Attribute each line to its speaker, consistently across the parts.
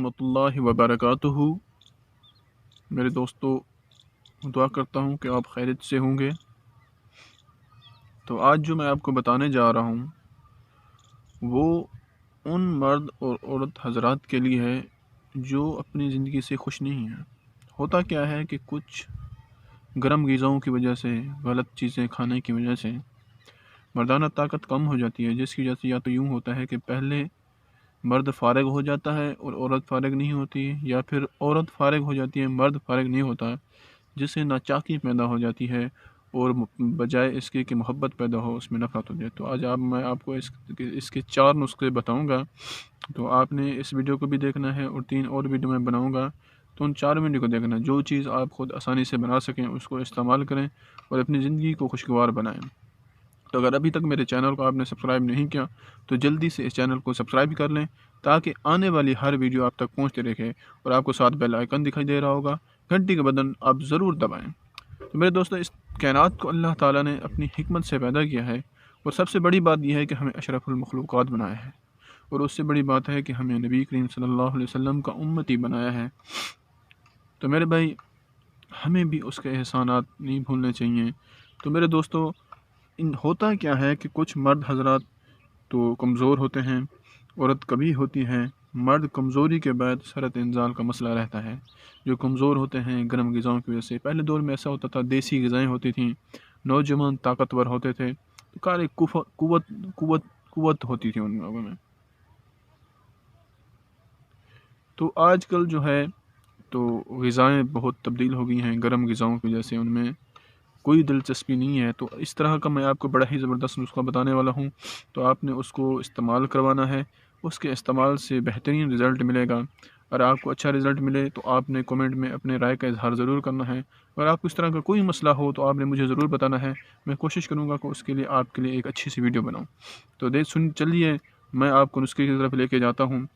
Speaker 1: वरहमतुल्लाहि वबरकातुहू। मेरे दोस्तों, दुआ करता हूँ कि आप खैरियत से होंगे। तो आज जो मैं आपको बताने जा रहा हूँ वो उन मर्द और औरत हजरात के लिए है जो अपनी ज़िंदगी से खुश नहीं हैं। होता क्या है कि कुछ गर्म ग़िज़ाओं की वजह से, गलत चीज़ें खाने की वजह से मर्दाना ताकत कम हो जाती है, जिसकी वजह से या तो यूँ होता है कि पहले मर्द फारिग हो जाता है और औरत फारिग नहीं होती, या फिर औरत फारिग हो जाती है, मर्द फारिग नहीं होता, जिससे नाचाकी पैदा हो जाती है और बजाय इसके कि मोहब्बत पैदा हो उसमें नफ़रत हो जाए। तो आज मैं आपको इसके 4 नुस्खे बताऊंगा। तो आपने इस वीडियो को भी देखना है और 3 और वीडियो मैं बनाऊंगा, तो उन 4 वीडियो को देखना। जो चीज़ आप ख़ुद आसानी से बना सकें उसको इस्तेमाल करें और अपनी ज़िंदगी को खुशगवार बनाएँ। तो अगर अभी तक मेरे चैनल को आपने सब्सक्राइब नहीं किया तो जल्दी से इस चैनल को सब्सक्राइब कर लें, ताकि आने वाली हर वीडियो आप तक पहुंचते रहे। और आपको साथ बेल आइकन दिखाई दे रहा होगा, घंटी का बटन आप ज़रूर दबाएं। तो मेरे दोस्तों, इस कायनात को अल्लाह ताला ने अपनी हिकमत से पैदा किया है, और सबसे बड़ी बात यह है कि हमें अशरफुल मखलूक़ात बनाया है, और उससे बड़ी बात है कि हमें नबी करीम सल्लल्लाहु अलैहि वसल्लम का उम्मती बनाया है। तो मेरे भाई, हमें भी उसके एहसानात नहीं भूलने चाहिए। तो मेरे दोस्तों, होता क्या है कि कुछ मर्द हजरात तो कमज़ोर होते हैं, औरत कभी होती है। मर्द कमज़ोरी के बाद शरत इंजाल का मसला रहता है। जो कमज़ोर होते हैं गर्म ग़िज़ाओं की वजह से, पहले दौर में ऐसा होता था, देसी ग़िज़ाएँ होती थीं, नौजवान ताकतवर होते थे, तो कार कुव्वत होती थी उन लोगों में। तो आजकल जो है तो ग़िज़ाएँ बहुत तब्दील हो गई हैं, गर्म ग़िज़ाओं की वजह से उनमें कोई दिलचस्पी नहीं है। तो इस तरह का मैं आपको बड़ा ही ज़बरदस्त नुस्खा बताने वाला हूँ, तो आपने उसको इस्तेमाल करवाना है। उसके इस्तेमाल से बेहतरीन रिज़ल्ट मिलेगा। अगर आपको अच्छा रिज़ल्ट मिले तो आपने कमेंट में अपने राय का इज़हार ज़रूर करना है। अगर आपको इस तरह का कोई मसला हो तो आपने मुझे ज़रूर बताना है। मैं कोशिश करूँगा कि उसके लिए आपके लिए एक अच्छी सी वीडियो बनाऊँ। तो चलिए मैं आपको नुस्खे की तरफ लेके जाता हूँ।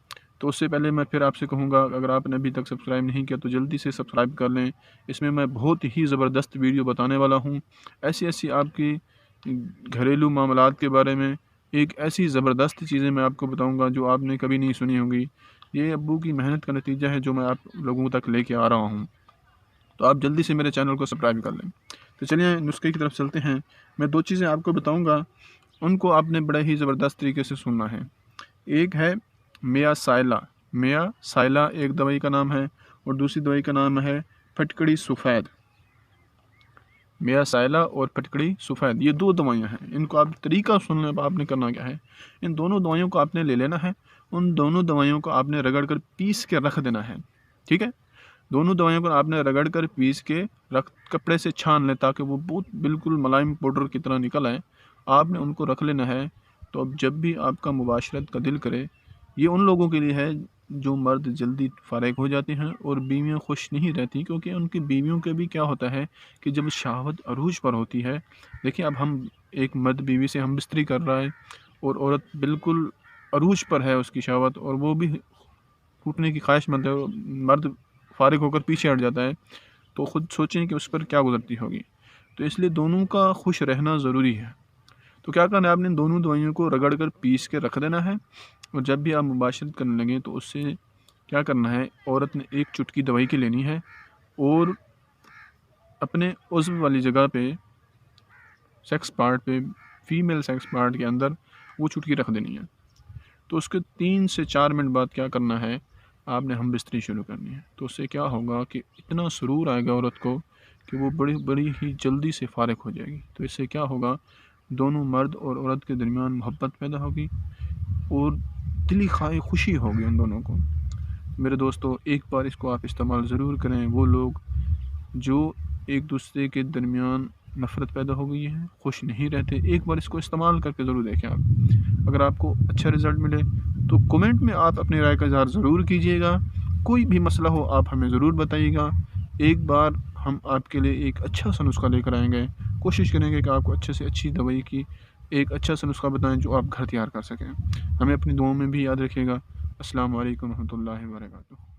Speaker 1: तो उससे पहले मैं फिर आपसे कहूँगा, अगर आपने अभी तक सब्सक्राइब नहीं किया तो जल्दी से सब्सक्राइब कर लें। इसमें मैं बहुत ही ज़बरदस्त वीडियो बताने वाला हूँ। ऐसी आपकी घरेलू मामलात के बारे में एक ऐसी ज़बरदस्त चीज़ें मैं आपको बताऊँगा जो आपने कभी नहीं सुनी होंगी। ये अब्बू की मेहनत का नतीजा है जो मैं आप लोगों तक लेके आ रहा हूँ। तो आप जल्दी से मेरे चैनल को सब्सक्राइब कर लें। तो चलिए नुस्खे की तरफ चलते हैं। मैं 2 चीज़ें आपको बताऊँगा, उनको आपने बड़े ही ज़बरदस्त तरीके से सुनना है। एक है मिया साइला एक दवाई का नाम है, और दूसरी दवाई का नाम है फटकड़ी सफ़ेद। मिया साइला और फटकड़ी सफ़ेद, ये 2 दवाइयाँ हैं। इनको आप तरीका सुनने पर आपने करना क्या है, इन दोनों दवाइयों को आपने ले लेना है। उन दोनों दवाइयों को आपने रगड़ कर पीस के रख देना है, ठीक है। दोनों दवाइयों को आपने रगड़ कर पीस के कपड़े से छान लें, ताकि वो बहुत बिल्कुल मुलायम पाउडर की तरह निकल आए। आपने उनको रख लेना है। तो अब जब भी आपका मुबाशरत का दिल करे, ये उन लोगों के लिए है जो मर्द जल्दी फारिग हो जाते हैं और बीवियाँ खुश नहीं रहती, क्योंकि उनकी बीवियों के भी क्या होता है कि जब शहावत अरूज पर होती है। देखिए, अब हम एक मर्द बीवी से हम बिस्तरी कर रहा है और औरत बिल्कुल अरूज पर है उसकी शहावत, और वो भी टूटने की ख्वाहिशमंद है, मर्द फारिग होकर पीछे हट जाता है। तो ख़ुद सोचें कि उस पर क्या गुजरती होगी। तो इसलिए दोनों का खुश रहना ज़रूरी है। तो क्या करना है, आपने दोनों दवाइयों को रगड़ कर पीस के रख देना है, और जब भी आप मुबाशरत करने लगें तो उससे क्या करना है, औरत ने 1 चुटकी दवाई की लेनी है और अपने उज़्व वाली जगह पे, सेक्स पार्ट पे, फीमेल सेक्स पार्ट के अंदर वो चुटकी रख देनी है। तो उसके 3 से 4 मिनट बाद क्या करना है, आपने हम बिस्तरी शुरू करनी है। तो उससे क्या होगा कि इतना सुरूर आएगा औरत को कि वो बड़ी ही जल्दी से फारिग हो जाएगी। तो इससे क्या होगा, दोनों मर्द और औरत के दरमियान मोहब्बत पैदा होगी और दिली खुशी होगी उन दोनों को। मेरे दोस्तों, एक बार इसको आप इस्तेमाल ज़रूर करें। वो लोग जो एक दूसरे के दरमियान नफ़रत पैदा हो गई है, खुश नहीं रहते, एक बार इसको इस्तेमाल करके ज़रूर देखें आप। अगर आपको अच्छा रिज़ल्ट मिले तो कमेंट में आप अपनी राय का इज़हार ज़रूर कीजिएगा। कोई भी मसला हो आप हमें ज़रूर बताइएगा। एक बार हम आपके लिए एक अच्छा सा नुस्खा लेकर आएँगे। कोशिश करेंगे कि आपको अच्छे से अच्छी दवाई की एक अच्छा सा नुस्खा बताएँ जो आप घर तैयार कर सकें। हमें अपनी दुआओं में भी याद रखिएगा। अस्सलामु अलैकुम रहमतुल्लाहि व बरकातुहू।